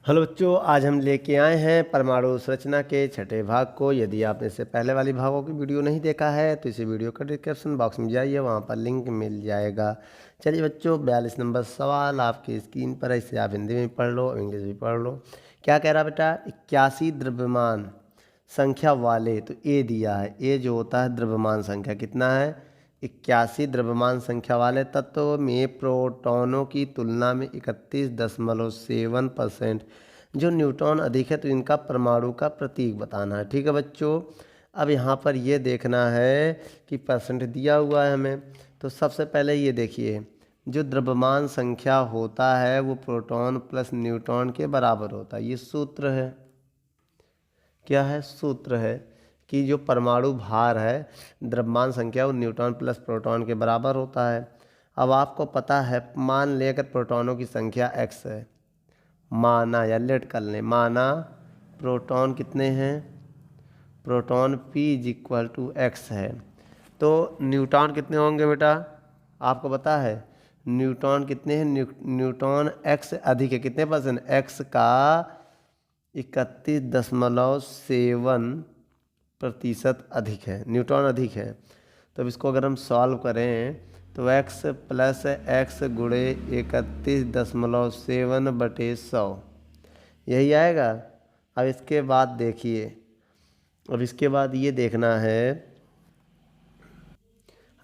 Hello बच्चों, आज हम लेके आए हैं परमाणु संरचना के छठे भाग को। यदि आपने इससे पहले वाली भागों की वीडियो नहीं देखा है तो इसी वीडियो का डिस्क्रिप्शन बॉक्स में जाइए, वहाँ पर लिंक मिल जाएगा। चलिए बच्चों, 42 नंबर सवाल आपकी स्क्रीन पर है। इसे आप हिंदी में पढ़ लो, इंग्लिश भी पढ़ लो। क्या कह रहा बेटा? 81 द्रव्यमान संख्या वाले, तो ए दिया है। ए जो होता है द्रव्यमान संख्या, कितना है? 81 द्रव्यमान संख्या वाले तत्व में प्रोटॉनों की तुलना में 31.7% जो न्यूट्रॉन अधिक है, तो इनका परमाणु का प्रतीक बताना है। ठीक है बच्चों, अब यहाँ पर ये देखना है कि परसेंट दिया हुआ है हमें। तो सबसे पहले ये देखिए, जो द्रव्यमान संख्या होता है वो प्रोटॉन प्लस न्यूट्रॉन के बराबर होता है। ये सूत्र है। क्या है? सूत्र है कि जो परमाणु भार है, द्रव्यमान संख्या, वो न्यूट्रॉन प्लस प्रोटॉन के बराबर होता है। अब आपको पता है, मान लें अगर प्रोटॉनों की संख्या x है, माना या लेट कर लें, माना प्रोटॉन कितने हैं? Proton p is equal to X है, तो न्यूट्रॉन कितने होंगे बेटा? आपको पता है न्यूट्रॉन कितने हैं? न्यूट्रॉन x अधिक है। कितने परसेंट? x का 31.7% अधिक है, न्यूट्रॉन अधिक है। तो अब इसको अगर हम सॉल्व करें तो x प्लस एक्स गुणे 31.7/100 यही आएगा। अब इसके बाद देखिए, अब इसके बाद ये देखना है,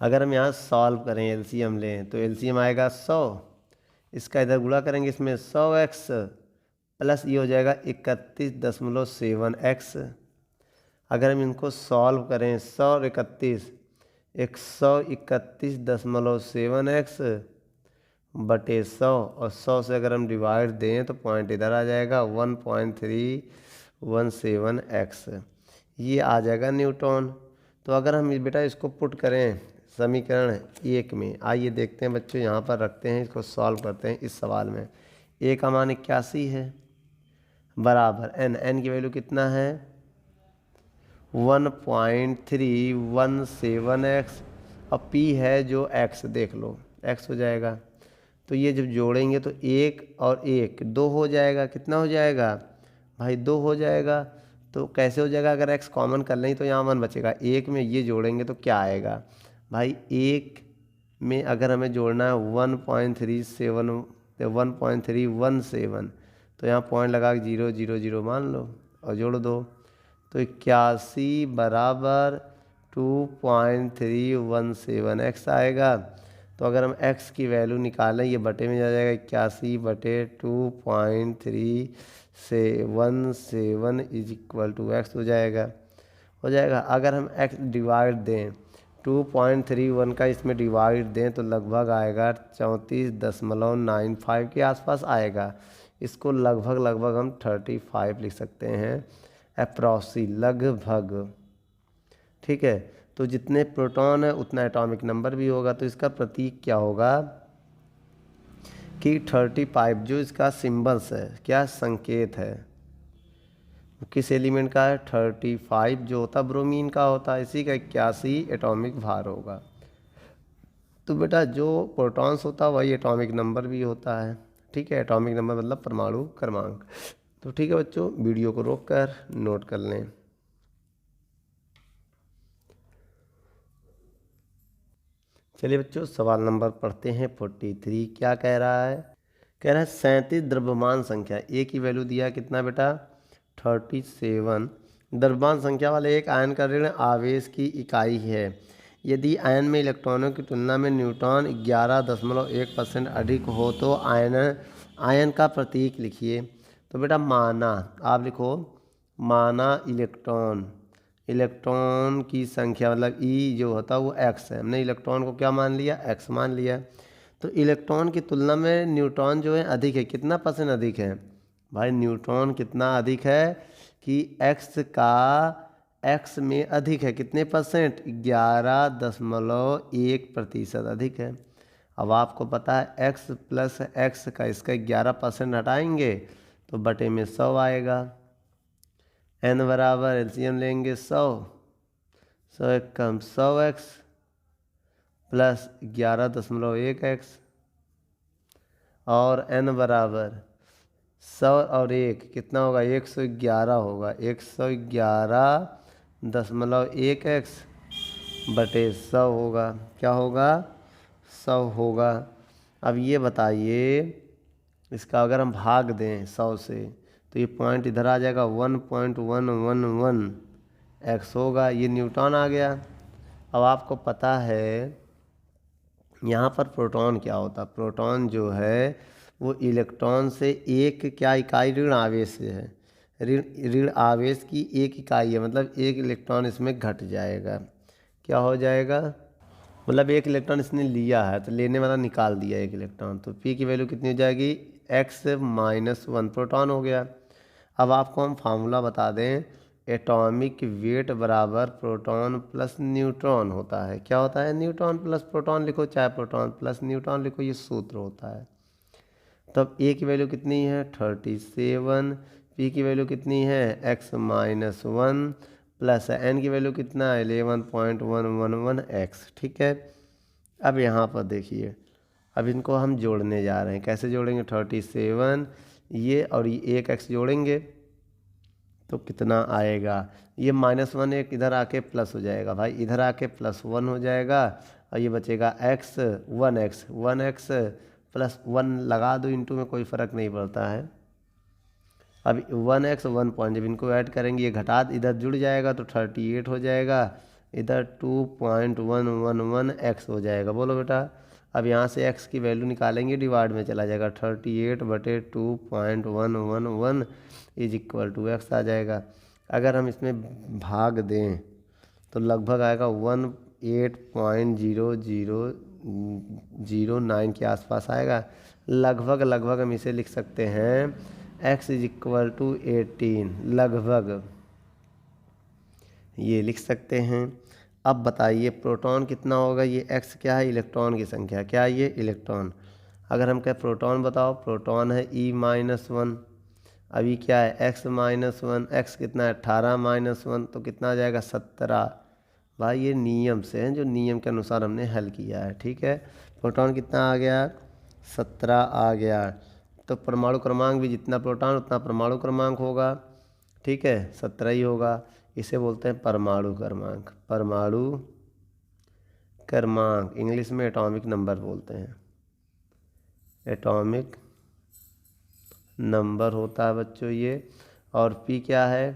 अगर हम यहाँ सॉल्व करें, एलसीएम लें, तो एलसीएम आएगा 100। इसका इधर गुणा करेंगे, इसमें 100x प्लस ये हो जाएगा 31.7x। अगर हम इनको सॉल्व करें, 100 और 31, 131.7x बटे 100, और 100 से अगर हम डिवाइड दें तो पॉइंट इधर आ जाएगा 1.317x। ये आ जाएगा न्यूटन। तो अगर हम बेटा इसको पुट करें समीकरण 1 में, आइए देखते हैं बच्चों, यहाँ पर रखते हैं, इसको सॉल्व करते हैं। इस सवाल में a का मान 81 है, बराबर n की वैल्यू कितना है? 1.317x, और p है जो x, देख लो x हो जाएगा। तो ये जब जोड़ेंगे तो 1 और 1 2 हो जाएगा। कितना हो जाएगा भाई? 2 हो जाएगा। तो कैसे हो जाएगा? अगर x कॉमन कर लें तो यहाँ 1 बचेगा। 1 में ये जोड़ेंगे तो क्या आएगा भाई? 1 में अगर हमें जोड़ना है 1.317, तो यहाँ पॉइंट लगा के 000 मान लो और जोड़ दो, तो 81 बराबर 2.317x आएगा। तो अगर हम x की वैल्यू निकालें, ये बटे में जा जाएगा, 81 बटे 2.317 इज इक्वल टू x हो जाएगा। अगर हम x डिवाइड दें, 2.31 का इसमें डिवाइड दें तो लगभग आएगा 34.95 के आसपास आएगा। इसको लगभग हम 35 लिख सकते हैं, अप्रॉक्सी, लगभग। ठीक है, तो जितने प्रोटॉन है उतना एटॉमिक नंबर भी होगा। तो इसका प्रतीक क्या होगा कि 35, जो इसका सिंबल्स है, क्या संकेत है, किस एलिमेंट का है? 35, जो होता ब्रोमीन का होता है। इसी का 81 एटॉमिक भार होगा। तो बेटा जो प्रोटॉन्स होता है वही एटॉमिक नंबर भी होता है। ठीक है, एटॉमिक नंबर मतलब परमाणु क्रमांक। तो ठीक है बच्चों, वीडियो को रोक कर नोट कर लें। चलिए बच्चों, सवाल नंबर पढ़ते हैं 43। क्या कह रहा है? कह रहा है 37 द्रव्यमान संख्या, ए की वैल्यू दिया कितना बेटा? 37। द्रव्यमान संख्या वाले एक आयन का ऋण आवेश की इकाई है। यदि आयन में इलेक्ट्रॉनों की तुलना में न्यूट्रॉन 11.1% अधिक हो तो आयन का प्रतीक लिखिए। तो बेटा माना, आप लिखो, माना इलेक्ट्रॉन की संख्या, मतलब ई जो होता है वो x है। हमने इलेक्ट्रॉन को क्या मान लिया? x मान लिया। तो इलेक्ट्रॉन की तुलना में न्यूट्रॉन जो है अधिक है। कितना परसेंट अधिक है भाई? न्यूट्रॉन कितना अधिक है कि x में अधिक है। कितने परसेंट? 11.1% अधिक है। अब आपको पता है x प्लस x का, इसका 11% हटाएंगे तो बटे में 100 आएगा। n बराबर एलसीएम लेंगे 100, 100 एक कम 100x प्लस 11.1x, और n बराबर 100 और 1 कितना होगा, 111 होगा। 111.1x बटे 100 होगा। क्या होगा, 100 होगा। अब ये बताइए, इसका अगर हम भाग दें 100 से तो ये पॉइंट इधर आ जाएगा, 1.111x होगा। ये न्यूटन आ गया। अब आपको पता है यहाँ पर प्रोटॉन क्या होता है। प्रोटॉन जो है वो इलेक्ट्रॉन से एक क्या इकाई ऋण आवेश से है। ऋण ऋण आवेश की एक इकाई है, मतलब एक इलेक्ट्रॉन इसमें घट जाएगा। क्या हो जाएगा, मतलब एक इलेक्ट्रॉन इसने लिया है तो लेने वाला निकाल दिया एक इलेक्ट्रॉन, तो पी की वैल्यू कितनी हो जाएगी, x-1 प्रोटॉन हो गया। अब आपको हम फार्मूला बता दें, एटॉमिक वेट बराबर प्रोटॉन प्लस न्यूट्रॉन होता है। क्या होता है, न्यूट्रॉन प्लस प्रोटॉन लिखो, चाहे प्रोटॉन प्लस न्यूट्रॉन लिखो, ये सूत्र होता है। तब ए की वैल्यू कितनी है, 37, पी की वैल्यू कितनी है, x-1 प्लस एन की वैल्यू कितना है, 11.111x। ठीक है। अब यहाँ पर देखिए, अब इनको हम जोड़ने जा रहे हैं। कैसे जोड़ेंगे, 37 ये और ये एक x जोड़ेंगे तो कितना आएगा, ये -1 एक इधर आके प्लस हो जाएगा भाई, इधर आके +1 हो जाएगा और ये बचेगा x 1x प्लस 1 लगा दो इंटू में, कोई फ़र्क नहीं पड़ता है। अब 1x 1 पॉइंट, जब इनको ऐड करेंगे ये घटा इधर जुड़ जाएगा तो 38 हो जाएगा, इधर 2.111x हो जाएगा। बोलो बेटा, अब यहाँ से x की वैल्यू निकालेंगे, डिवाइड में चला जाएगा, 38/2.111 इज इक्वल टू x आ जाएगा। अगर हम इसमें भाग दें तो लगभग आएगा 18.0009 के आसपास आएगा। लगभग हम इसे लिख सकते हैं x इज इक्वल टू 18, लगभग ये लिख सकते हैं। अब बताइए प्रोटॉन कितना होगा, ये x क्या है, इलेक्ट्रॉन की संख्या, क्या है ये, इलेक्ट्रॉन। अगर हम कहें प्रोटॉन बताओ, प्रोटॉन है e-1, अभी क्या है x-1, x कितना है 18-1 तो कितना आ जाएगा 17। भाई ये नियम से हैं, जो नियम के अनुसार हमने हल किया है। ठीक है, प्रोटॉन कितना आ गया, 17 आ गया। तो परमाणु क्रमांक भी जितना प्रोटॉन उतना परमाणु क्रमांक होगा। ठीक है, 17 ही होगा। इसे बोलते हैं परमाणु क्रमांक। परमाणु क्रमांक इंग्लिश में एटॉमिक नंबर बोलते हैं। एटॉमिक नंबर होता है बच्चों ये। और पी क्या है,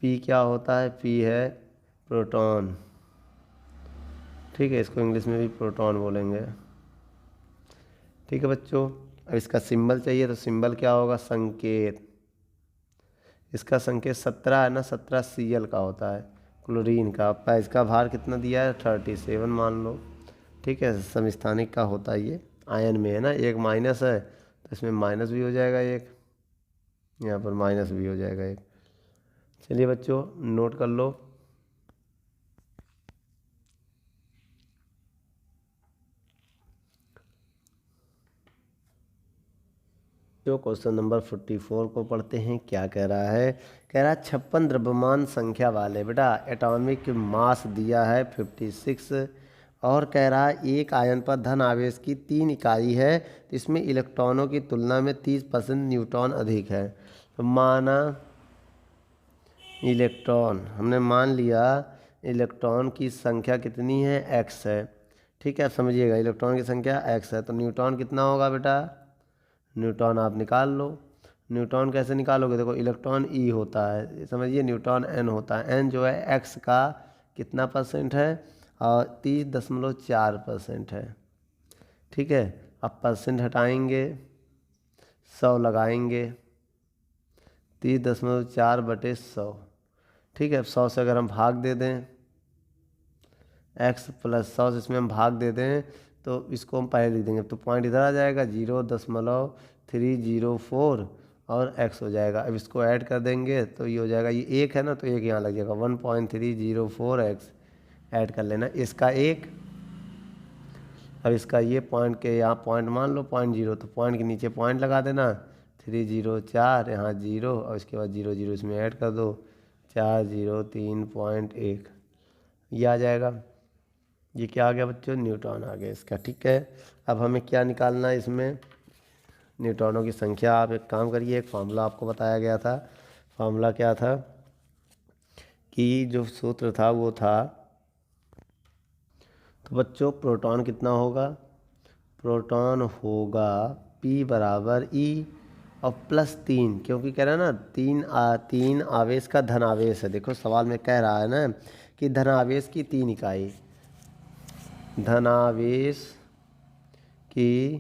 पी क्या होता है, पी है प्रोटॉन। ठीक है, इसको इंग्लिश में भी प्रोटॉन बोलेंगे। ठीक है बच्चों, अब इसका सिंबल चाहिए तो सिंबल क्या होगा, संकेत। इसका संकेत 17 है ना, 17 Cl का होता है, क्लोरीन का। इसका भार कितना दिया है, 37 मान लो। ठीक है, समस्थानिक का होता है ये, आयन में है ना, एक माइनस है तो इसमें माइनस भी हो जाएगा एक, यहाँ पर माइनस भी हो जाएगा एक। चलिए बच्चों नोट कर लो। जो क्वेश्चन नंबर 44 को पढ़ते हैं, क्या कह रहा है, कह रहा है 56 द्रव्यमान संख्या वाले, बेटा एटॉमिक मास दिया है 56, और कह रहा है एक आयन पर धन आवेश की 3 इकाई है, तो इसमें इलेक्ट्रॉनों की तुलना में 30% न्यूट्रॉन अधिक है। तो माना इलेक्ट्रॉन, हमने मान लिया इलेक्ट्रॉन की संख्या कितनी है, x है। ठीक है, अब समझिएगा इलेक्ट्रॉन की संख्या x है तो न्यूट्रॉन कितना होगा बेटा, न्यूट्रॉन आप निकाल लो। न्यूट्रॉन कैसे निकालोगे, देखो इलेक्ट्रॉन ई होता है, समझिए न्यूट्रॉन एन होता है। एन जो है एक्स का कितना % है, और 30.4% है। ठीक है, अब % हटाएंगे, 100 लगाएंगे, 30.4/100। ठीक है, 100 से अगर हम भाग दे दें, x + 100 से इसमें हम भाग दे दें तो इसको हम पहले लिख देंगे, तो पॉइंट इधर आ जाएगा 0.304 और x हो जाएगा। अब इसको ऐड कर देंगे तो ये हो जाएगा, ये एक है ना तो एक यहाँ लग जाएगा, 1.304x ऐड कर लेना इसका एक। अब इसका ये पॉइंट के यहाँ पॉइंट मान लो 0.0, तो पॉइंट के नीचे पॉइंट लगा देना, 304 यहाँ 0 और इसके बाद 00 इसमें ऐड कर दो, 403.1 ये आ जाएगा। ये क्या आ गया बच्चों, न्यूट्रॉन आ गया इसका। ठीक है, अब हमें क्या निकालना है इसमें, न्यूट्रॉनों की संख्या। आप एक काम करिए, एक फार्मूला आपको बताया गया था। फार्मूला क्या था कि जो सूत्र था वो था, तो बच्चों प्रोटॉन कितना होगा, प्रोटॉन होगा P बराबर E और +3, क्योंकि कह रहा है ना तीन आवेश का धन आवेश है। देखो सवाल में कह रहा है ना कि धन आवेश की 3 इकाई, धन आवेश की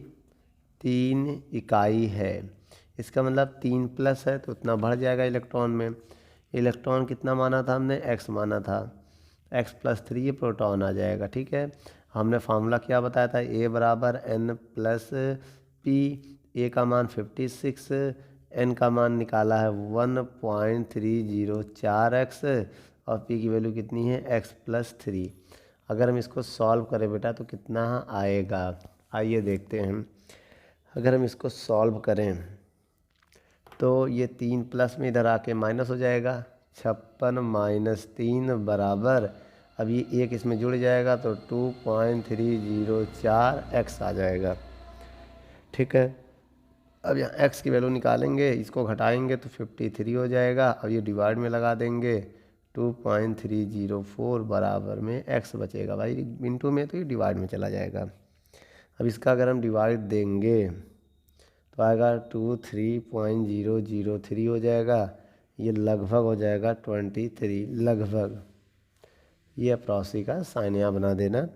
3 इकाई है। इसका मतलब 3 प्लस है तो उतना बढ़ जाएगा इलेक्ट्रॉन में। इलेक्ट्रॉन कितना माना था हमने, x माना था, x+3 ये प्रोटॉन आ जाएगा। ठीक है, हमने फार्मूला क्या बताया था, A बराबर N+P। A का मान 56, N का मान निकाला है 1.304x और P की वैल्यू कितनी है, x+3। अगर हम इसको सॉल्व करें बेटा तो कितना आएगा, आइए देखते हैं। अगर हम इसको सॉल्व करें तो ये 3 प्लस में इधर आके माइनस हो जाएगा, 56 - 3 बराबर, अब ये एक इसमें जुड़ जाएगा तो 2.304x आ जाएगा। ठीक है, अब यहाँ x की वैल्यू निकालेंगे, इसको घटाएंगे तो 53 हो जाएगा। अब ये डिवाइड में लगा देंगे, 2.304 बराबर में x बचेगा भाई, इंटू में तो ये डिवाइड में चला जाएगा। अब इसका अगर हम डिवाइड देंगे तो आएगा 23.003 हो जाएगा। ये लगभग हो जाएगा 23, लगभग, ये अप्रॉक्सी का साइन यहाँ बना देना।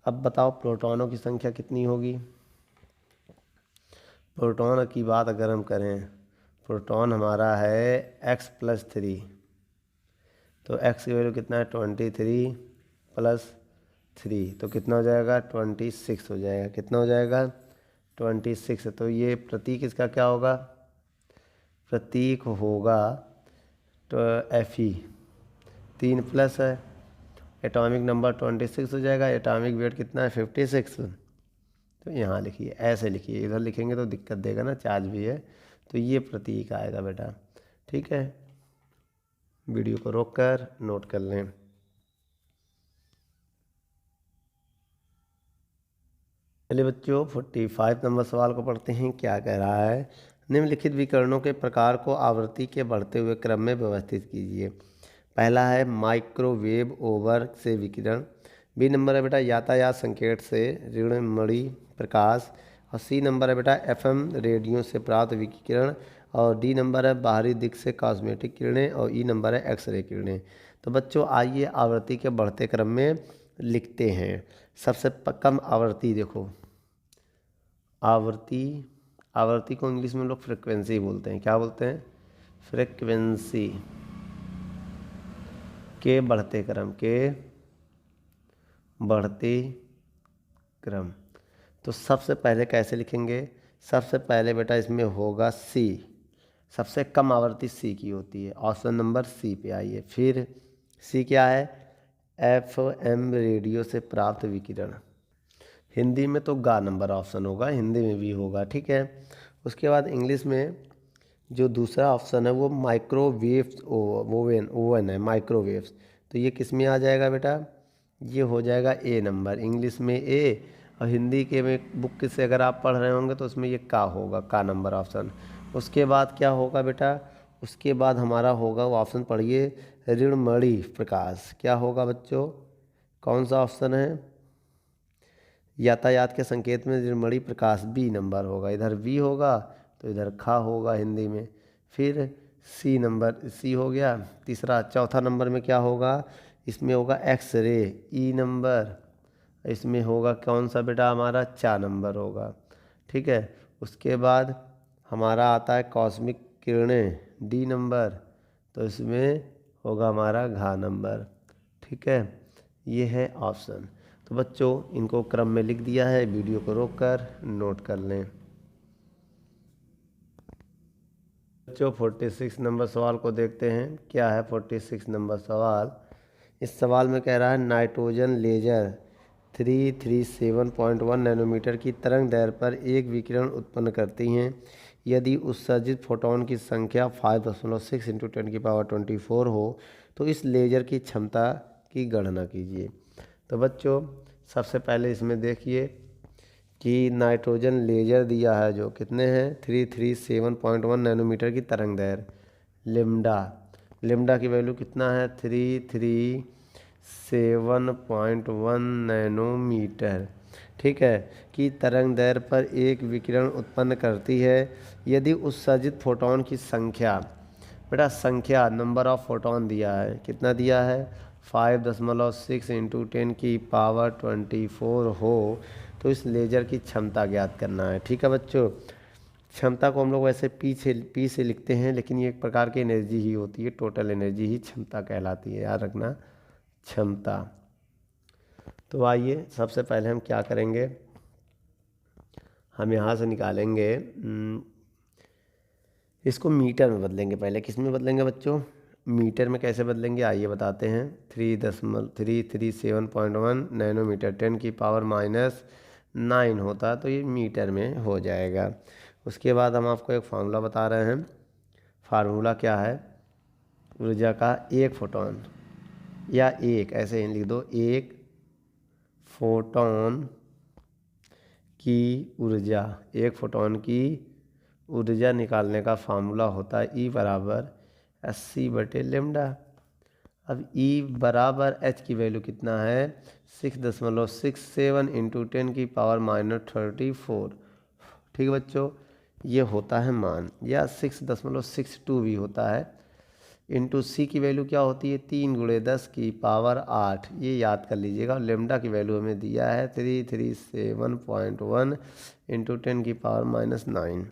अब बताओ प्रोटॉनों की संख्या कितनी होगी। प्रोटॉन की बात अगर हम करें, प्रोटॉन हमारा है x+3, तो x की वैल्यू कितना है 23 + 3, तो कितना हो जाएगा 26 हो जाएगा। कितना हो जाएगा 26। तो ये प्रतीक इसका क्या होगा, प्रतीक होगा तो Fe, 3 प्लस है, एटॉमिक नंबर 26 हो जाएगा, एटॉमिक वेट कितना है 56। तो यहाँ लिखिए, ऐसे लिखिए, इधर लिखेंगे तो दिक्कत देगा ना, चार्ज भी है, तो ये प्रतीक आएगा बेटा। ठीक है, वीडियो को रोक कर नोट कर लें। चलिए बच्चों 45 नंबर सवाल को पढ़ते हैं। क्या कह रहा है, निम्नलिखित विकिरणों के प्रकार को आवृत्ति के बढ़ते हुए क्रम में व्यवस्थित कीजिए। पहला है माइक्रोवेव ओवर से विकिरण, बी नंबर है बेटा यातायात संकेत से ऋणमणि प्रकाश, और सी नंबर है बेटा FM रेडियो से प्राप्त विकिरण, और डी नंबर है बाहरी दिख से कॉस्मेटिक किरणें, और ई नंबर है एक्सरे किरणें। तो बच्चों आइए आवृत्ति के बढ़ते क्रम में लिखते हैं। सबसे कम आवृत्ति देखो, आवृत्ति को इंग्लिश में लोग फ्रिक्वेंसी बोलते हैं। क्या बोलते हैं, फ्रिक्वेंसी के बढ़ते क्रम। तो सबसे पहले कैसे लिखेंगे, सबसे पहले बेटा इसमें होगा C, सबसे कम आवृत्ति C की होती है, ऑप्शन नंबर C पे आइए। फिर C क्या है, FM रेडियो से प्राप्त विकिरण, हिंदी में तो गा नंबर ऑप्शन होगा, हिंदी में भी होगा। ठीक है, उसके बाद इंग्लिश में जो दूसरा ऑप्शन है वो माइक्रोवेव्स ओवन है, माइक्रोवेव्स, तो ये किस में आ जाएगा बेटा, ये हो जाएगा A नंबर, इंग्लिश में A, और हिंदी के में बुक से अगर आप पढ़ रहे होंगे तो उसमें ये का होगा, का नंबर ऑप्शन। उसके बाद क्या होगा बेटा, उसके बाद हमारा होगा वो ऑप्शन पढ़िए, ऋणमणि प्रकाश। क्या होगा बच्चों, कौन सा ऑप्शन है, यातायात के संकेत में ऋणमणि प्रकाश, बी नंबर होगा, इधर बी होगा तो इधर खा होगा हिंदी में। फिर सी नंबर, सी हो गया। तीसरा, चौथा नंबर में क्या होगा, इसमें होगा एक्सरे, ई नंबर, इसमें होगा कौन सा बेटा हमारा, 4 नंबर होगा। ठीक है, उसके बाद हमारा आता है कॉस्मिक किरणें, डी नंबर, तो इसमें होगा हमारा घा नंबर। ठीक है, ये है ऑप्शन। तो बच्चों इनको क्रम में लिख दिया है, वीडियो को रोककर नोट कर लें। बच्चों 46 नंबर सवाल को देखते हैं। क्या है 46 नंबर सवाल, इस सवाल में कह रहा है नाइट्रोजन लेजर 337.1 नैनोमीटर की तरंग दैर्ध्य पर एक विकिरण उत्पन्न करती हैं। यदि उत्सर्जित फोटोन की संख्या 5.6 × 10⁻24 हो तो इस लेजर की क्षमता की गणना कीजिए। तो बच्चों सबसे पहले इसमें देखिए कि नाइट्रोजन लेजर दिया है जो कितने हैं 337.1 नैनोमीटर की तरंग दैर्घ्य। लेमडा की वैल्यू कितना है 337.1 नैनोमीटर। ठीक है, कि तरंग दैर्घ्य पर एक विकिरण उत्पन्न करती है यदि उत्सर्जित फोटोन की संख्या, बेटा संख्या नंबर ऑफ फोटोन दिया है, कितना दिया है 5.6 इंटू 10⁻24 हो तो इस लेजर की क्षमता ज्ञात करना है। ठीक है बच्चों, क्षमता को हम लोग वैसे पी से लिखते हैं, लेकिन ये एक प्रकार की एनर्जी ही होती है, टोटल एनर्जी ही क्षमता कहलाती है, याद रखना क्षमता। तो आइए सबसे पहले हम क्या करेंगे, हम यहाँ से निकालेंगे इसको मीटर में बदलेंगे। पहले किस में बदलेंगे बच्चों, मीटर में कैसे बदलेंगे आइए बताते हैं। 337.1 नैनोमीटर 10⁻⁹ होता है, तो ये मीटर में हो जाएगा। उसके बाद हम आपको एक फार्मूला बता रहे हैं। फार्मूला क्या है, ऊर्जा का एक फोटोन या एक ऐसे ही लिख दो, एक फोटोन की ऊर्जा, एक फोटोन की ऊर्जा निकालने का फार्मूला होता है E बराबर 80/λ। अब E बराबर H की वैल्यू कितना है 6.67 इंटू 10⁻34। ठीक है बच्चों, ये होता है मान, या 6.62 भी होता है। इंटू C की वैल्यू क्या होती है 3×10⁸, ये याद कर लीजिएगा। लेमडा की वैल्यू हमें दिया है 337.1 इंटू 10⁻⁹।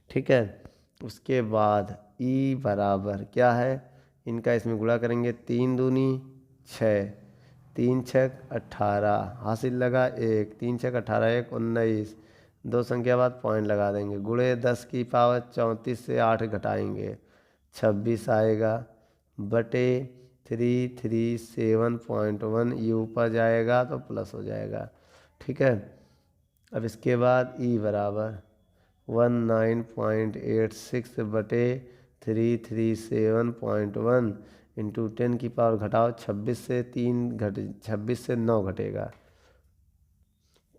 ठीक है, उसके बाद E बराबर क्या है, इनका इसमें गुणा करेंगे 3 दूनी 6, 3 छक 18 हासिल लगा 1, 3 छक 18 1 19, दो संख्या बाद पॉइंट लगा देंगे, गुणे 10⁻34 से 8 घटाएंगे 26 आएगा, बटे 337.1 ये ऊपर जाएगा तो प्लस हो जाएगा। ठीक है, अब इसके बाद E बराबर 19.86 बटे 337.1 इंटू 10 की पावर घटाओ 26 से 26 से 9 घटेगा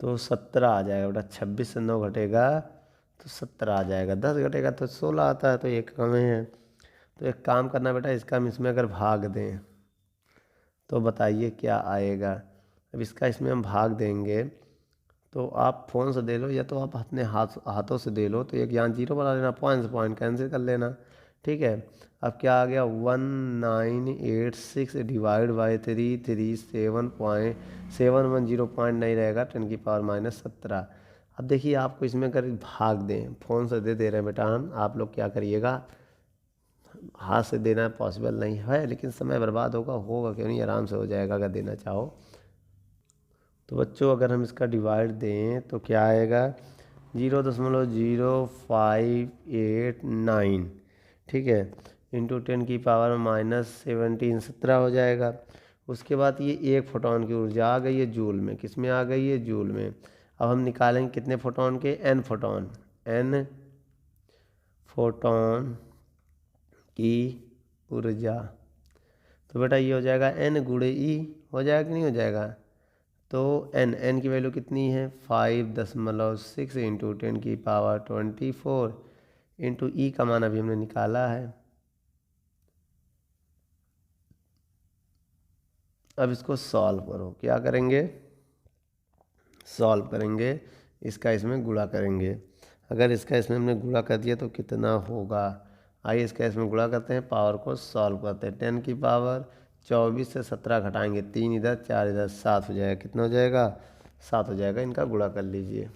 तो 17 आ जाएगा बेटा। 26 से 9 घटेगा तो 17 आ जाएगा, 10 घटेगा तो 16 आता है, तो एक कम है। तो एक काम करना बेटा, इसका हम इसमें अगर भाग दें तो बताइए क्या आएगा। अब इसका इसमें हम भाग देंगे तो आप फ़ोन से दे लो या तो आप अपने हाथों से दे लो, तो एक यहाँ जीरो बना लेना, पॉइंट से पॉइंट कैंसिल कर लेना। ठीक है, अब क्या आ गया 1986 डिवाइड बाई 337.710 पॉइंट नहीं रहेगा 10⁻⁻17। अब देखिए आपको इसमें अगर भाग दें, फ़ोन से दे रहे हैं बेटा हम, आप लोग क्या करिएगा, हाथ से देना पॉसिबल नहीं है लेकिन समय बर्बाद होगा क्यों नहीं, आराम से हो जाएगा अगर देना चाहो तो। बच्चों अगर हम इसका डिवाइड दें तो क्या आएगा 0.0589, ठीक है, इंटू 10⁻⁻17 17 हो जाएगा। उसके बाद ये एक फोटोन की ऊर्जा आ गई है जूल में, किस में आ गई है जूल में। अब हम निकालेंगे कितने फोटोन के, n फोटोन की ऊर्जा। तो बेटा ये हो जाएगा n गुणे E, हो जाएगा कि नहीं हो जाएगा। तो n की वैल्यू कितनी है 5.6 इंटू 10⁻24 इंटू E का मान अभी हमने निकाला है। अब इसको सॉल्व करो, क्या करेंगे, सॉल्व करेंगे, इसका इसमें गुणा करेंगे। अगर इसका इसमें हमने गुणा कर दिया तो कितना होगा, आइए इसका इसमें गुणा करते हैं, पावर को सॉल्व करते हैं। 10⁻24 से 17 घटाएंगे, 3 इधर 4 इधर 7 हो जाएगा, कितना हो जाएगा 7 हो जाएगा। इनका गुणा कर लीजिए,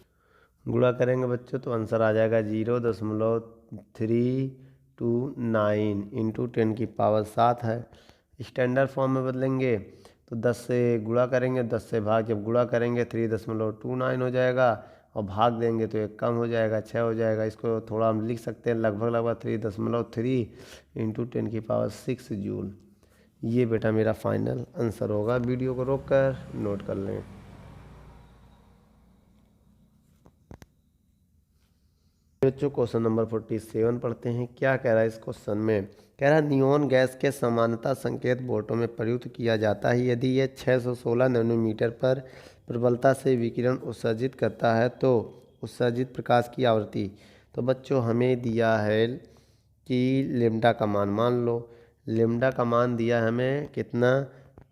गुणा करेंगे बच्चों तो आंसर आ जाएगा 0.329 इंटू 10⁻7 है। स्टैंडर्ड फॉर्म में बदलेंगे तो 10 से गुणा करेंगे, 10 से भाग जब गुणा करेंगे 3.29 हो जाएगा, और भाग देंगे तो एक कम हो जाएगा 6 हो जाएगा। इसको थोड़ा हम लिख सकते हैं लगभग 3.3 इंटू 10⁻6 जूल। ये बेटा मेरा फाइनल आंसर होगा। वीडियो को रोक कर नोट कर लें। बच्चों क्वेश्चन नंबर 47 पढ़ते हैं। क्या कह रहा है इस क्वेश्चन में, कह रहा है नियोन गैस के समानता संकेत वोल्टों में प्रयुक्त किया जाता है यदि यह 616 नैनोमीटर पर प्रबलता से विकिरण उत्सर्जित करता है तो उत्सर्जित प्रकाश की आवृत्ति। तो बच्चों हमें दिया है कि लेम्डा का मान लो, लेम्डा का मान दिया है हमें कितना,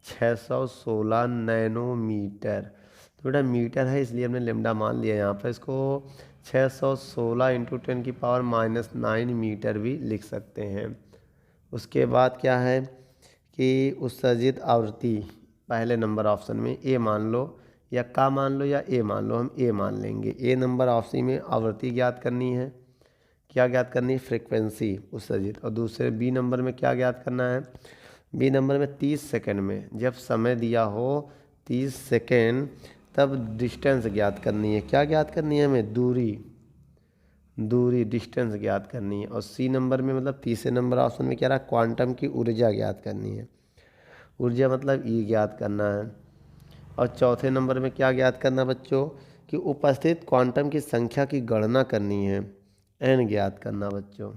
616 नैनोमीटर। तो बेटा मीटर है इसलिए हमने लेम्डा मान लिया यहाँ पर, इसको 616 इंटू 10⁻⁹ मीटर भी लिख सकते हैं। उसके बाद क्या है कि उत्सर्जित आवृत्ति, पहले नंबर ऑप्शन में ए मान लो या का मान लो या ए मान लो, हम ए मान लेंगे। ए नंबर ऑप्शन में आवृत्ति ज्ञात करनी है, क्या ज्ञात करनी है, फ्रीक्वेंसी उत्सर्जित। और दूसरे बी नंबर में क्या ज्ञात करना है, बी नंबर में 30 सेकंड में, जब समय दिया हो 30 सेकंड तब डिस्टेंस ज्ञात करनी है। क्या ज्ञात करनी है हमें, दूरी डिस्टेंस ज्ञात करनी है। और सी नंबर में मतलब तीसरे नंबर ऑप्शन में क्या रहा, क्वांटम की ऊर्जा ज्ञात करनी है। ऊर्जा मतलब ई ज्ञात करना है। और चौथे नंबर में क्या ज्ञात करना बच्चों, कि उपस्थित क्वांटम की संख्या की गणना करनी है, एन ज्ञात करना बच्चों,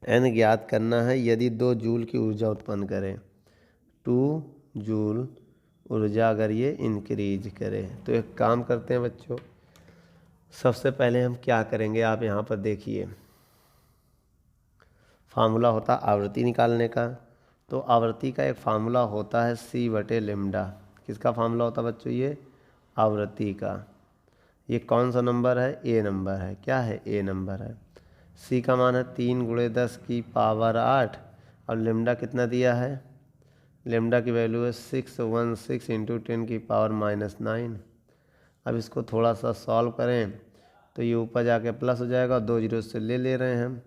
एन ज्ञात करना है। यदि 2 जूल की ऊर्जा उत्पन्न करें, 2 जूल ऊर्जा अगर ये इंक्रीज करे, तो एक काम करते हैं बच्चों, सबसे पहले हम क्या करेंगे, आप यहाँ पर देखिए फार्मूला होता आवृत्ति निकालने का। तो आवृत्ति का एक फार्मूला होता है C/λ। किसका फार्मूला होता है बच्चों, ये आवृत्ति का। ये कौन सा नंबर है, ए नंबर है, क्या है, ए नंबर है। सी का मान है 3 × 10⁸ और लेम्डा कितना दिया है, लेम्डा की वैल्यू है 616 इंटू 10⁻⁹। अब इसको थोड़ा सा सॉल्व करें तो ये ऊपर जाके प्लस हो जाएगा, 2 जीरो से ले रहे हैं हम,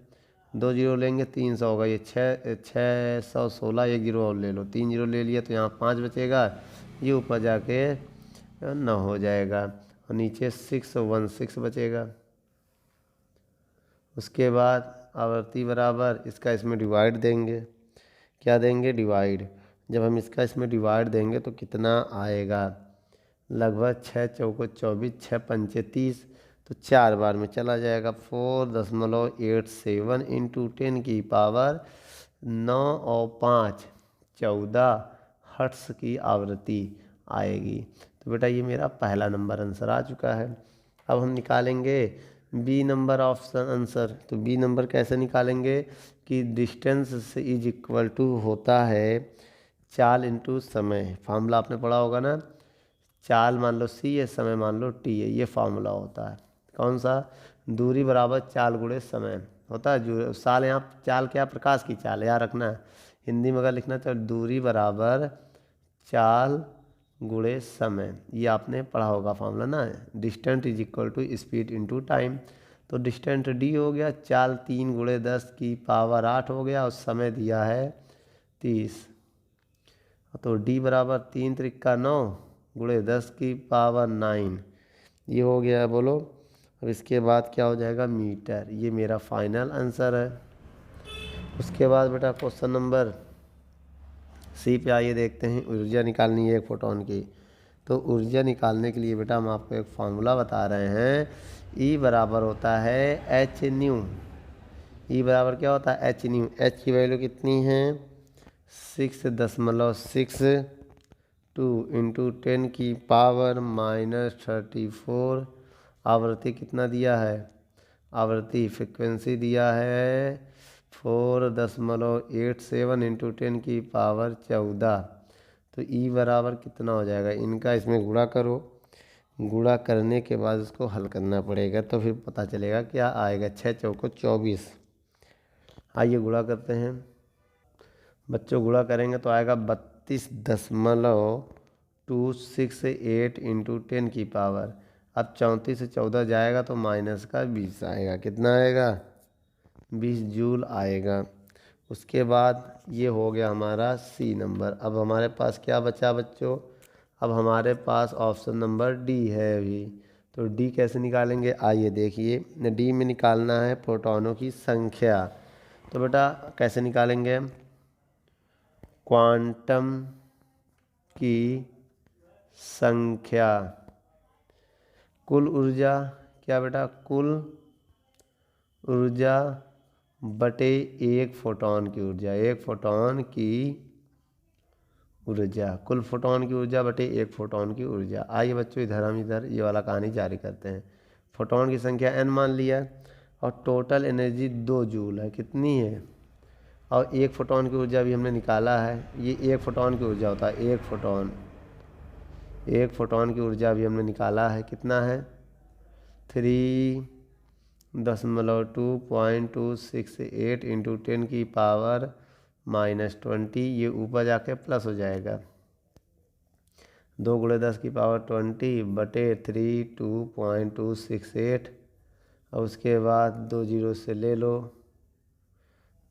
2 जीरो लेंगे 300 होगा, ये 616, 1 जीरो और ले लो, 3 जीरो ले लिया तो यहाँ 5 बचेगा, ये ऊपर जाके 9 हो जाएगा और नीचे 616 बचेगा। उसके बाद आवर्ती बराबर इसका इसमें डिवाइड देंगे, क्या देंगे, डिवाइड। जब हम इसका इसमें डिवाइड देंगे तो कितना आएगा, लगभग 6 चौको 24, 6 पंचे 30, तो 4 बार में चला जाएगा। 4.87 इंटू 10⁻9 और 5 14 हर्ट्स की आवृत्ति आएगी। तो बेटा ये मेरा पहला नंबर आंसर आ चुका है। अब हम निकालेंगे बी नंबर ऑप्शन आंसर। तो बी नंबर कैसे निकालेंगे कि डिस्टेंस इज इक्वल टू होता है चाल इंटू समय। फार्मूला आपने पढ़ा होगा ना, चाल मान लो सी है, समय मान लो टी है, ये फार्मूला होता है। कौन सा, दूरी बराबर चाल गुणे समय होता है। जो साल यहाँ चाल क्या, प्रकाश की चाल, याद रखना है। हिंदी में अगर लिखना तो दूरी बराबर चाल गुणे समय, ये आपने पढ़ा होगा फार्मूला ना। Distance is equal to speed into time. तो डिस्टेंस डी हो गया, चाल 3 × 10⁸ हो गया और समय दिया है 30। तो डी बराबर 3 × 9 × 10⁹ ये हो गया, बोलो। अब इसके बाद क्या हो जाएगा, मीटर। ये मेरा फाइनल आंसर है। उसके बाद बेटा क्वेश्चन नंबर सी पे आइए, देखते हैं। ऊर्जा निकालनी है एक फोटोन की। तो ऊर्जा निकालने के लिए बेटा हम आपको एक फार्मूला बता रहे हैं। ई बराबर होता है एच न्यू। ई बराबर क्या होता है, एच न्यू। एच की वैल्यू कितनी है, 6.62 इंटू 10⁻⁻34। आवृत्ति कितना दिया है, आवृत्ति फ्रिक्वेंसी दिया है 4.87 इंटू 10⁻14। तो ई बराबर कितना हो जाएगा, इनका इसमें गुणा करो। गुणा करने के बाद इसको हल करना पड़ेगा तो फिर पता चलेगा क्या आएगा। 6 चौको 24। आइए गुणा करते हैं बच्चों। गुणा करेंगे तो आएगा 32.268 इंटू 10⁻। अब 34 से 14 जाएगा तो माइनस का 20 आएगा। कितना आएगा, 20 जूल आएगा। उसके बाद ये हो गया हमारा सी नंबर। अब हमारे पास क्या बचा बच्चों, अब हमारे पास ऑप्शन नंबर डी है अभी। तो डी कैसे निकालेंगे, आइए देखिए। डी में निकालना है प्रोटॉनों की संख्या। तो बेटा कैसे निकालेंगे, क्वांटम की संख्या, कुल ऊर्जा, क्या बेटा, कुल ऊर्जा बटे एक फोटोन की ऊर्जा। एक फोटोन की ऊर्जा, कुल फोटोन की ऊर्जा बटे एक फोटोन की ऊर्जा। आइए बच्चों इधर हम ये वाला कहानी जारी करते हैं। फोटोन की संख्या n मान लिया और टोटल एनर्जी 2 जूल है। कितनी है? और एक फोटोन की ऊर्जा भी हमने निकाला है। ये एक फोटोन की ऊर्जा होता है, एक फोटोन की ऊर्जा भी हमने निकाला है। कितना है? 3.268 इंटू 10 की पावर -20। ये ऊपर जाके प्लस हो जाएगा। 2 गुणे 10 की पावर 20 बटे 32.268 और उसके बाद 2 जीरो से ले लो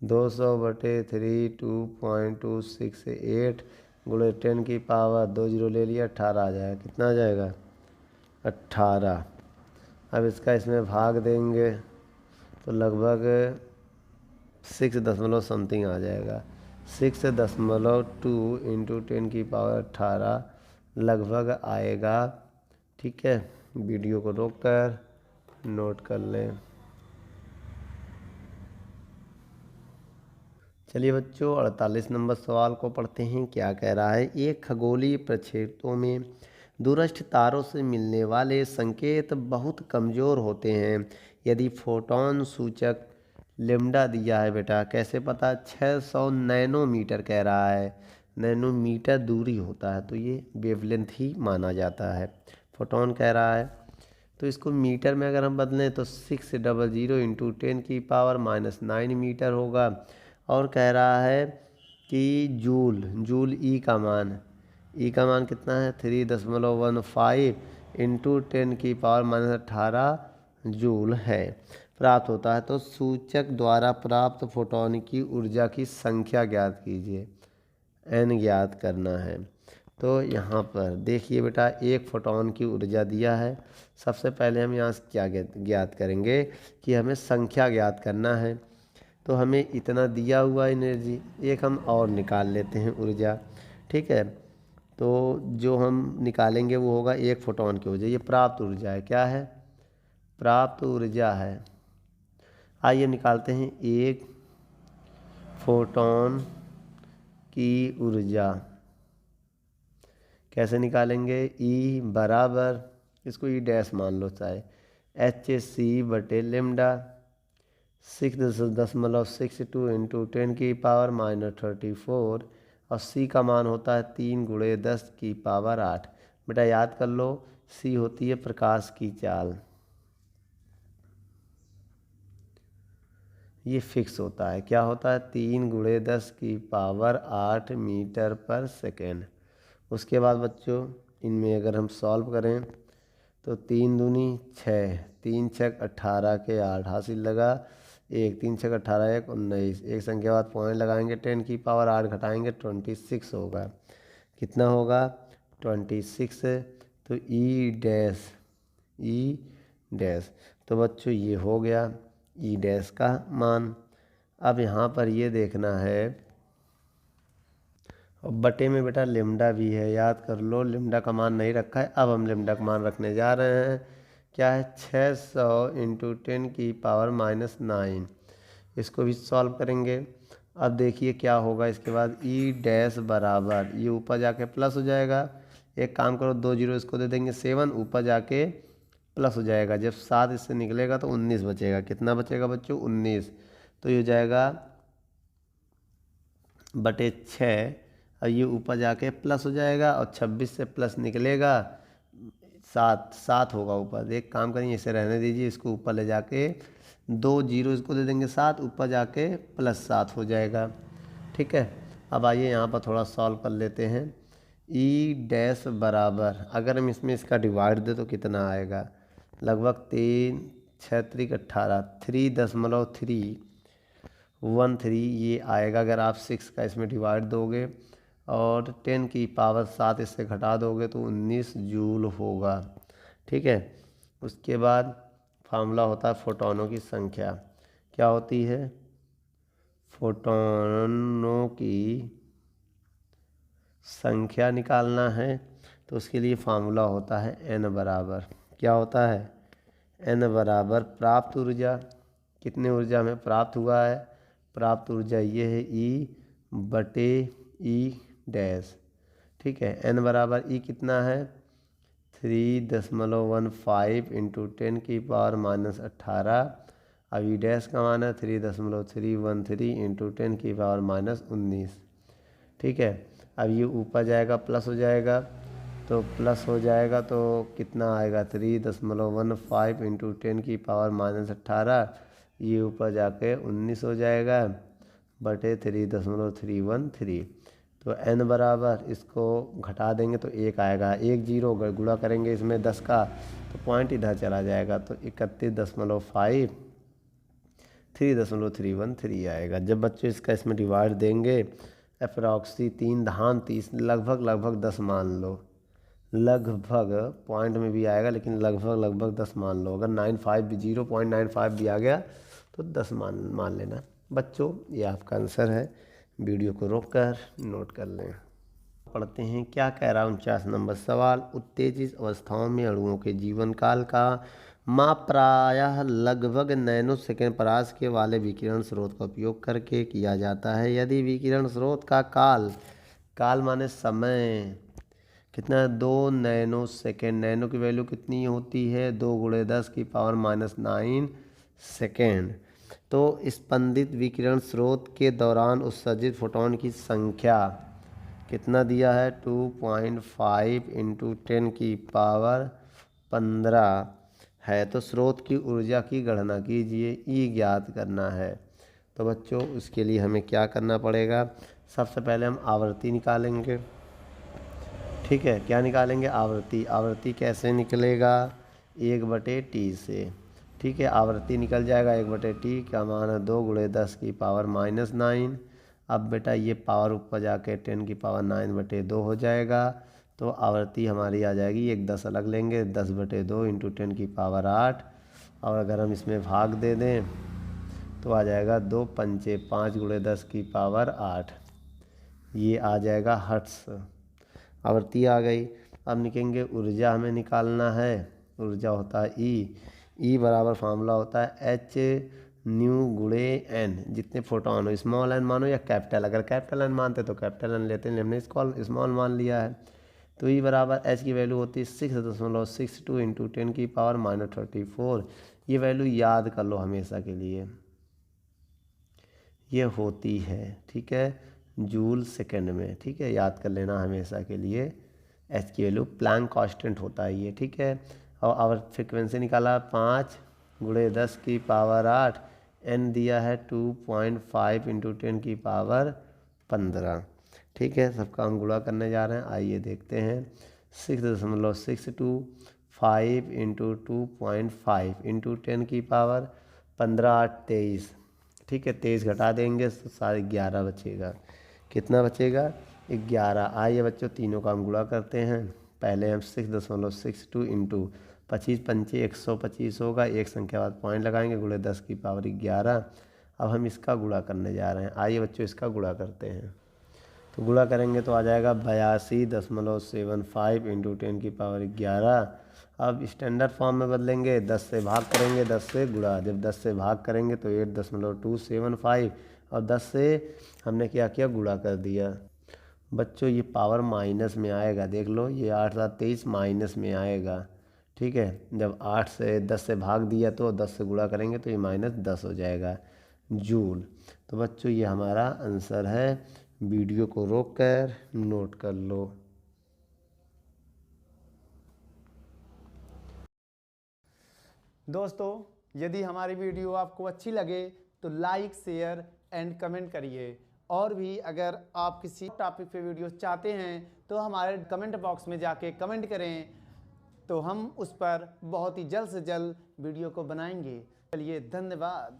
200 बटे 32.268 गुणे 10 की पावर 2 जीरो ले लिया 18 आ जाएगा। कितना आ जाएगा? 18। अब इसका इसमें भाग देंगे तो लगभग 6 दशमलव समथिंग आ जाएगा। 6.2 इंटू 10 की पावर 18 लगभग आएगा। ठीक है, वीडियो को रोककर नोट कर लें। चलिए बच्चों 48 नंबर सवाल को पढ़ते हैं। क्या कह रहा है? एक खगोलीय प्रक्षेपों में दूरस्थ तारों से मिलने वाले संकेत बहुत कमज़ोर होते हैं। यदि फोटोन सूचक लेम्डा दिया है बेटा, कैसे पता? 600 नैनोमीटर कह रहा है। नैनोमीटर दूरी होता है तो ये वेवलेंथ ही माना जाता है। फोटोन कह रहा है तो इसको मीटर में अगर हम बदलें तो 600 इंटू 10 की पावर -9 मीटर होगा। और कह रहा है कि जूल ई का मान कितना है? 3.15 इंटू 10 की पावर -18 जूल है प्राप्त होता है। तो सूचक द्वारा प्राप्त फोटोन की ऊर्जा की संख्या ज्ञात कीजिए। n ज्ञात करना है। तो यहाँ पर देखिए बेटा, एक फोटोन की ऊर्जा दिया है। सबसे पहले हम यहाँ से क्या ज्ञात करेंगे कि हमें संख्या ज्ञात करना है। तो हमें इतना दिया हुआ एनर्जी, एक हम और निकाल लेते हैं ऊर्जा। ठीक है, तो जो हम निकालेंगे वो होगा एक फोटोन की ऊर्जा। ये प्राप्त ऊर्जा है। क्या है? प्राप्त ऊर्जा है। आइए निकालते हैं एक फोटोन की ऊर्जा। कैसे निकालेंगे? ई बराबर, इसको ई डैश मान लो चाहे, HC बटे लेमडा 6.62 इंटू 10 की पावर -34 और C का मान होता है 3 गुणे 10 की पावर 8। बेटा याद कर लो, C होती है प्रकाश की चाल। ये फिक्स होता है। क्या होता है? 3 गुणे 10 की पावर 8 मीटर पर सेकेंड। उसके बाद बच्चों इनमें अगर हम सॉल्व करें तो 3 दूनी 6, 3 छक 18 के 8 हासिल लगा 1, 3 छक 18 1 19। एक संख्या बाद पॉइंट लगाएंगे 10 की पावर 8 घटाएंगे 26 होगा। कितना होगा? 26। तो ई डैश तो बच्चों ये हो गया ई डैश का मान। अब यहाँ पर ये देखना है और बटे में बेटा लेमडा भी है, याद कर लो। लेमडा का मान नहीं रखा है, अब हम लेमडा का मान रखने जा रहे हैं। क्या है? 600 इंटू 10 की पावर -9। इसको भी सॉल्व करेंगे। अब देखिए क्या होगा इसके बाद। ई डैश बराबर, ये ऊपर जाके प्लस हो जाएगा। एक काम करो, 2 जीरो इसको दे देंगे 7, ऊपर जाके प्लस हो जाएगा। जब 7 इससे निकलेगा तो 19 बचेगा। कितना बचेगा बच्चों? 19। तो ये हो जाएगा बटे 6 और ये ऊपर जाके प्लस हो जाएगा और 26 से प्लस निकलेगा 7 होगा ऊपर। एक काम करेंगे, इसे रहने दीजिए, इसको ऊपर ले जाके 2 जीरो इसको दे देंगे 7, ऊपर जाके +7 हो जाएगा। ठीक है, अब आइए यहाँ पर थोड़ा सॉल्व कर लेते हैं। ई डैश बराबर, अगर हम इसमें इसका डिवाइड दें तो कितना आएगा? लगभग 3 6 3 18 3.313 ये आएगा। अगर आप 6 का इसमें डिवाइड दोगे और 10 की पावर 7 इससे घटा दोगे तो 19 जूल होगा। ठीक है, उसके बाद फार्मूला होता है फोटोनों की संख्या। क्या होती है? फोटोनों की संख्या निकालना है तो उसके लिए फार्मूला होता है n बराबर, क्या होता है? n बराबर प्राप्त ऊर्जा। कितनी ऊर्जा हमें प्राप्त हुआ है? प्राप्त ऊर्जा ये है E बटे ई डैश ठीक है। n बराबर ई कितना है 3.15 इंटू 10⁻18। अब ई डैश का मान है 3.313 इंटू 10⁻19। ठीक है। अब ये ऊपर जाएगा प्लस हो जाएगा, तो प्लस हो जाएगा तो कितना आएगा 3.15 इंटू 10⁻18। ये ऊपर जाके 19 हो जाएगा बटे 3.313। तो n बराबर इसको घटा देंगे तो 1 आएगा, 1 0 गुणा करेंगे इसमें 10 का तो पॉइंट इधर चला जाएगा, तो 31.5 3.313 आएगा। जब बच्चों इसका इसमें डिवाइड देंगे अप्रॉक्सी 3 धाम 30 लगभग 10 मान लो, लगभग पॉइंट में भी आएगा लेकिन लगभग 10 मान लो। अगर 0.95 भी आ गया तो 10 मान लेना। बच्चों ये आपका आंसर है, वीडियो को रोककर नोट कर लें। पढ़ते हैं क्या कह रहा है 49 नंबर सवाल। उत्तेजित अवस्थाओं में अणुओं के जीवन काल का माप प्रायः लगभग नैनो सेकेंड परास के वाले विकिरण स्रोत का उपयोग करके किया जाता है। यदि विकिरण स्रोत का काल माने समय कितना 2 नैनो सेकेंड, नैनो की वैल्यू कितनी होती है 2 × 10⁻⁹ सेकेंड। तो स्पंदित विकिरण स्रोत के दौरान उत्सर्जित फोटोन की संख्या कितना दिया है 2.5 इंटू 10⁻15 है। तो स्रोत की ऊर्जा की गणना कीजिए, ई ज्ञात करना है। तो बच्चों उसके लिए हमें क्या करना पड़ेगा, सबसे पहले हम आवृत्ति निकालेंगे। ठीक है, क्या निकालेंगे आवृत्ति कैसे निकलेगा 1/t से। ठीक है, आवृत्ति निकल जाएगा 1/t का मान है 2 × 10⁻⁹। अब बेटा ये पावर ऊपर जाके 10⁻⁹/2 हो जाएगा, तो आवृत्ति हमारी आ जाएगी, एक 10 अलग लेंगे 10/2 इंटू 10⁸। और अगर हम इसमें भाग दे दें तो आ जाएगा 2 पंचे 5 × 10⁸। ये आ जाएगा हर्ट्स। आवृत्ति आ गई। अब निकलेंगे ऊर्जा हमें निकालना है, ऊर्जा होता है ई बराबर फार्मूला होता है h न्यू × n, जितने फोटोन हो, स्मॉल n मानो या कैपिटल, अगर कैपिटल n मानते तो कैपिटल n लेते हैं, हमने स्मॉल मान लिया है। तो ई बराबर h की वैल्यू होती है 6.62 इंटू 10⁻34। ये वैल्यू याद कर लो हमेशा के लिए, ये होती है ठीक है जूल सेकंड में। ठीक है, याद कर लेना हमेशा के लिए, एच की वैल्यू प्लैंक कांस्टेंट होता है ये। ठीक है, और आवर फ्रिक्वेंसी निकाला 5 × 10⁸, एन दिया है 2.5 इंटू 10⁻15। ठीक है, सबका हम गुणा करने जा रहे हैं, आइए देखते हैं 6.62 5 इंटू 2.5 इंटू 10⁻15 8 23। ठीक है, 23 घटा देंगे तो सारे 11 बचेगा। कितना बचेगा 11। आइए बच्चों तीनों का हम गुणा करते हैं। पहले हम 6.62 इंटू 25 पंचे 125 होगा, एक संख्या बाद पॉइंट लगाएंगे, गुणे 10⁻11। अब हम इसका गुणा करने जा रहे हैं, आइए बच्चों इसका गुणा करते हैं। तो गुणा करेंगे तो आ जाएगा 82.75 इंटू 10⁻11। अब स्टैंडर्ड फॉर्म में बदलेंगे, 10 से भाग करेंगे 10 से गुणा, जब 10 से भाग करेंगे तो 8.275 और 10 से हमने क्या किया गुणा कर दिया। बच्चों ये पावर माइनस में आएगा, देख लो ये 8 7 23 माइनस में आएगा। ठीक है, जब 8 से 10 से भाग दिया तो 10 से गुणा करेंगे तो ये -10 हो जाएगा जूल। तो बच्चों ये हमारा आंसर है, वीडियो को रोककर नोट कर लो। दोस्तों यदि हमारी वीडियो आपको अच्छी लगे तो लाइक शेयर एंड कमेंट करिए, और भी अगर आप किसी टॉपिक पे वीडियो चाहते हैं तो हमारे कमेंट बॉक्स में जाके कमेंट करें, तो हम उस पर बहुत ही जल्द से जल्द वीडियो को बनाएंगे। चलिए धन्यवाद।